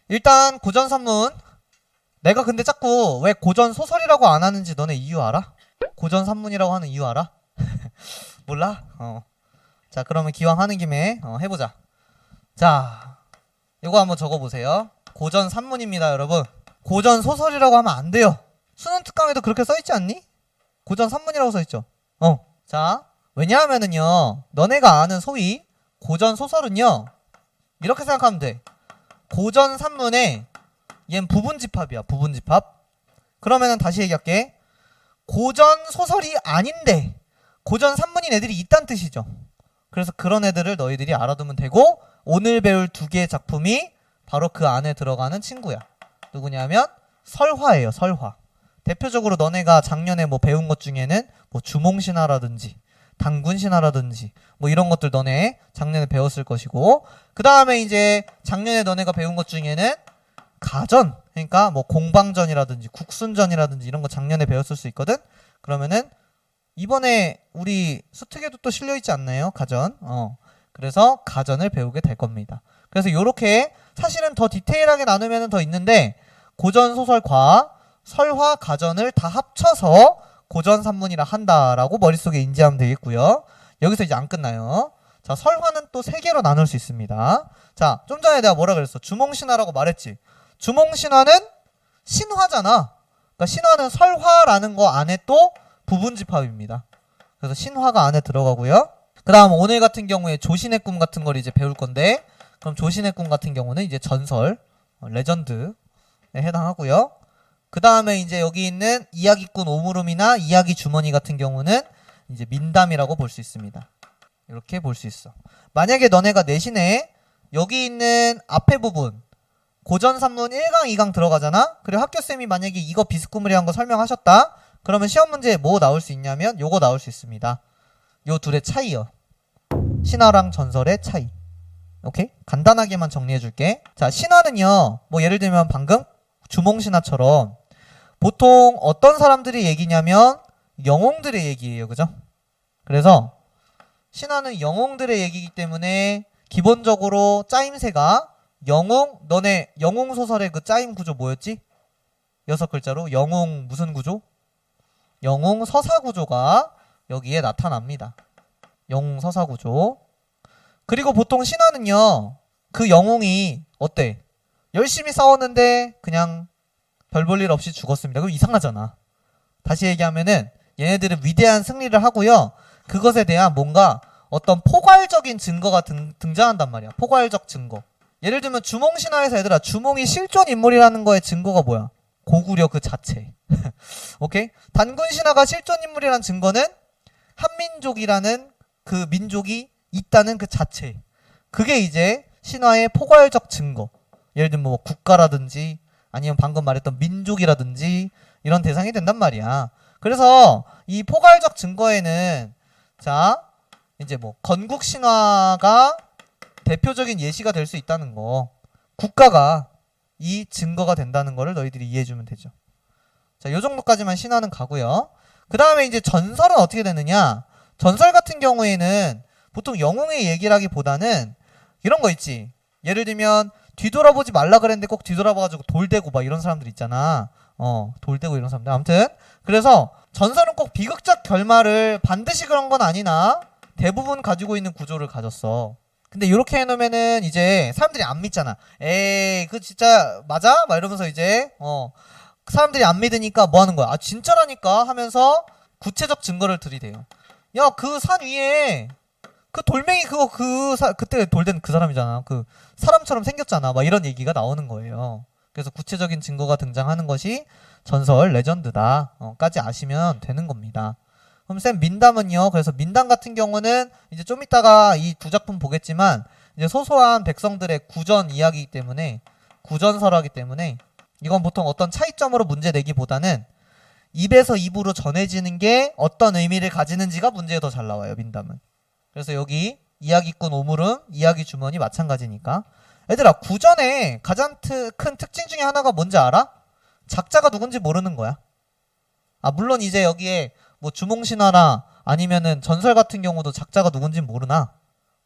일단 고전산문. 내가 근데 자꾸 왜 고전소설이라고 안 하는지 너네 이유 알아? 고전산문이라고 하는 이유 알아? 몰라? 자, 그러면 기왕 하는 김에 해보자. 자, 이거 한번 적어보세요. 고전산문입니다, 여러분. 고전소설이라고 하면 안 돼요. 수능 특강에도 그렇게 써있지 않니? 고전산문이라고 써있죠. 자, 왜냐하면은요, 너네가 아는 소위 고전소설은요, 이렇게 생각하면 돼. 고전산문에 얜 부분집합이야, 부분집합. 그러면은 다시 얘기할게. 고전소설이 아닌데 고전산문인 애들이 있단 뜻이죠. 그래서 그런 애들을 너희들이 알아두면 되고, 오늘 배울 두 개의 작품이 바로 그 안에 들어가는 친구야. 누구냐면 설화예요, 설화. 대표적으로 너네가 작년에 뭐 배운 것 중에는 뭐 주몽신화라든지 당군신화라든지 뭐 이런 것들 너네 작년에 배웠을 것이고, 그 다음에 이제 작년에 너네가 배운 것 중에는 가전, 그러니까 뭐 공방전이라든지 국순전이라든지 이런 거 작년에 배웠을 수 있거든. 그러면은 이번에 우리 수특에도 또 실려있지 않나요? 가전. 그래서 가전을 배우게 될 겁니다. 그래서 요렇게 사실은 더 디테일하게 나누면 더 있는데, 고전소설과 설화, 가전을 다 합쳐서 고전산문이라 한다라고 머릿속에 인지하면 되겠고요. 여기서 이제 안 끝나요. 자, 설화는 또 3개로 나눌 수 있습니다. 자, 좀 전에 내가 뭐라 그랬어? 주몽신화라고 말했지. 주몽신화는 신화잖아. 그러니까 신화는 설화라는 거 안에 또 부분집합입니다. 그래서 신화가 안에 들어가고요. 그 다음 오늘 같은 경우에 조신의 꿈 같은 걸 이제 배울 건데, 그럼 조신의 꿈 같은 경우는 이제 전설, 레전드에 해당하고요. 그 다음에 이제 여기 있는 이야기꾼 오물음이나 이야기 주머니 같은 경우는 이제 민담이라고 볼 수 있습니다. 이렇게 볼 수 있어. 만약에 너네가 내신에 여기 있는 앞에 부분 고전산문 1강, 2강 들어가잖아? 그리고 학교쌤이 만약에 이거 비스꾸무리한 거 설명하셨다? 그러면 시험 문제에 뭐 나올 수 있냐면 요거 나올 수 있습니다. 요 둘의 차이요. 신화랑 전설의 차이. 오케이? 간단하게만 정리해줄게. 자, 신화는요, 뭐 예를 들면 방금 주몽신화처럼 보통 어떤 사람들의 얘기냐면 영웅들의 얘기예요. 그죠? 그래서 신화는 영웅들의 얘기이기 때문에 기본적으로 짜임새가 영웅, 너네 영웅 소설의 그 짜임 구조 뭐였지? 6글자로 영웅 무슨 구조? 영웅 서사 구조가 여기에 나타납니다. 영웅 서사 구조. 그리고 보통 신화는요, 그 영웅이 어때? 열심히 싸웠는데 그냥 별 볼 일 없이 죽었습니다. 그럼 이상하잖아. 다시 얘기하면은 얘네들은 위대한 승리를 하고요, 그것에 대한 뭔가 어떤 포괄적인 증거가 등장한단 말이야. 포괄적 증거. 예를 들면 주몽신화에서 얘들아, 주몽이 실존 인물이라는 거의 증거가 뭐야? 고구려 그 자체. 오케이? 단군신화가 실존 인물이라는 증거는 한민족이라는 그 민족이 있다는 그 자체. 그게 이제 신화의 포괄적 증거. 예를 들면 뭐 국가라든지 아니면 방금 말했던 민족이라든지 이런 대상이 된단 말이야. 그래서 이 포괄적 증거에는 자, 이제 뭐 건국신화가 대표적인 예시가 될 수 있다는 거. 국가가 이 증거가 된다는 거를 너희들이 이해해주면 되죠. 자, 요 정도까지만 신화는 가고요. 그 다음에 이제 전설은 어떻게 되느냐? 전설 같은 경우에는 보통 영웅의 얘기라기보다는 이런 거 있지. 예를 들면 뒤돌아보지 말라 그랬는데 꼭 뒤돌아봐가지고 돌대고 막 이런 사람들 있잖아. 돌대고 이런 사람들. 아무튼 그래서 전설은 꼭 비극적 결말을 반드시 그런 건 아니나 대부분 가지고 있는 구조를 가졌어. 근데 이렇게 해놓으면은 이제 사람들이 안 믿잖아. 에이, 그 진짜 맞아? 막 이러면서 이제 사람들이 안 믿으니까 뭐 하는 거야? 아, 진짜라니까 하면서 구체적 증거를 들이대요. 야, 그 산 위에 그 돌멩이 그거 그때 돌된 그 사람이잖아. 그 사람처럼 생겼잖아. 막 이런 얘기가 나오는 거예요. 그래서 구체적인 증거가 등장하는 것이 전설, 레전드다. 까지 아시면 되는 겁니다. 그럼 쌤 민담은요? 그래서 민담 같은 경우는 이제 좀 이따가 이 두 작품 보겠지만 이제 소소한 백성들의 구전 이야기이기 때문에, 구전설화이기 때문에 이건 보통 어떤 차이점으로 문제 내기보다는 입에서 입으로 전해지는 게 어떤 의미를 가지는지가 문제에 더 잘 나와요, 민담은. 그래서 여기 이야기꾼 오물음, 이야기 주머니 마찬가지니까. 얘들아, 구전의 가장 큰 특징 중에 하나가 뭔지 알아? 작자가 누군지 모르는 거야. 아, 물론 이제 여기에 뭐 주몽신화나 아니면은 전설 같은 경우도 작자가 누군지 모르나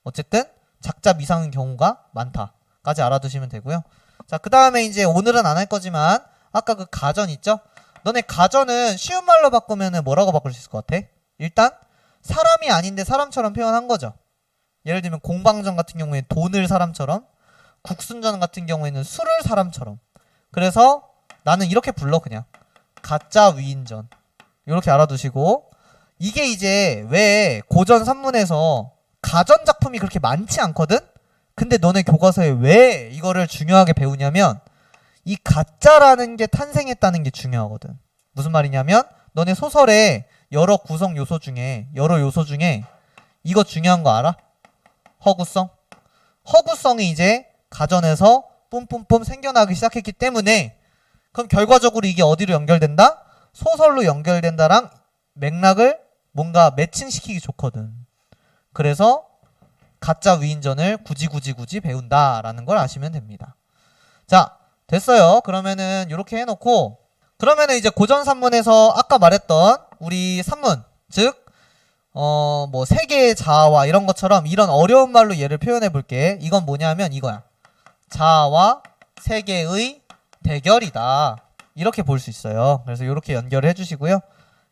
어쨌든 작자 미상인 경우가 많다까지 알아두시면 되고요. 자, 그 다음에 이제 오늘은 안 할 거지만 아까 그 가전 있죠? 너네 가전은 쉬운 말로 바꾸면은 뭐라고 바꿀 수 있을 것 같아? 일단 사람이 아닌데 사람처럼 표현한 거죠. 예를 들면 공방전 같은 경우에 돈을 사람처럼, 국순전 같은 경우에는 술을 사람처럼. 그래서 나는 이렇게 불러 그냥 가짜 위인전. 이렇게 알아두시고, 이게 이제 왜 고전 산문에서 가전 작품이 그렇게 많지 않거든? 근데 너네 교과서에 왜 이거를 중요하게 배우냐면 이 가짜라는 게 탄생했다는 게 중요하거든. 무슨 말이냐면 너네 소설의 여러 구성 요소 중에 이거 중요한 거 알아? 허구성. 허구성이 이제 가전에서 뿜뿜뿜 생겨나기 시작했기 때문에 그럼 결과적으로 이게 어디로 연결된다? 소설로 연결된다랑 맥락을 뭔가 매칭시키기 좋거든. 그래서 가짜 위인전을 굳이 배운다라는 걸 아시면 됩니다. 자, 됐어요. 그러면은 이렇게 해놓고, 그러면은 이제 고전 산문에서 아까 말했던 우리 산문, 즉 뭐 세계의 자아와 이런 것처럼 이런 어려운 말로 얘를 표현해 볼게. 이건 뭐냐면 이거야. 자아와 세계의 대결이다. 이렇게 볼 수 있어요. 그래서 이렇게 연결을 해주시고요.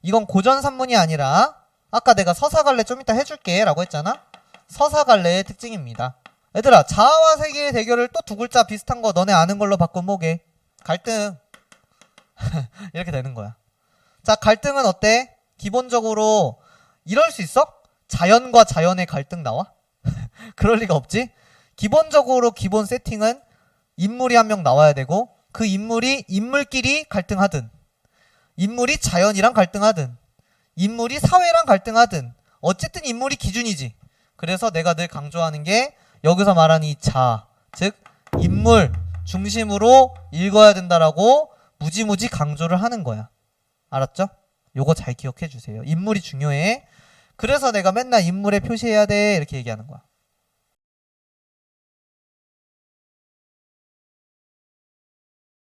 이건 고전 산문이 아니라 아까 내가 서사갈래 좀 이따 해줄게 라고 했잖아. 서사갈래의 특징입니다. 얘들아, 자아와 세계의 대결을 또 두 글자 비슷한 거 너네 아는 걸로 바꾼 뭐게? 갈등. 이렇게 되는 거야. 자, 갈등은 어때? 기본적으로 이럴 수 있어? 자연과 자연의 갈등 나와? 그럴 리가 없지. 기본적으로 기본 세팅은 인물이 한 명 나와야 되고, 그 인물이 인물끼리 갈등하든, 인물이 자연이랑 갈등하든, 인물이 사회랑 갈등하든, 어쨌든 인물이 기준이지. 그래서 내가 늘 강조하는 게 여기서 말하는 이 자, 즉 인물 중심으로 읽어야 된다라고 무지무지 강조를 하는 거야. 알았죠? 요거 잘 기억해 주세요. 인물이 중요해. 그래서 내가 맨날 인물에 표시해야 돼 이렇게 얘기하는 거야.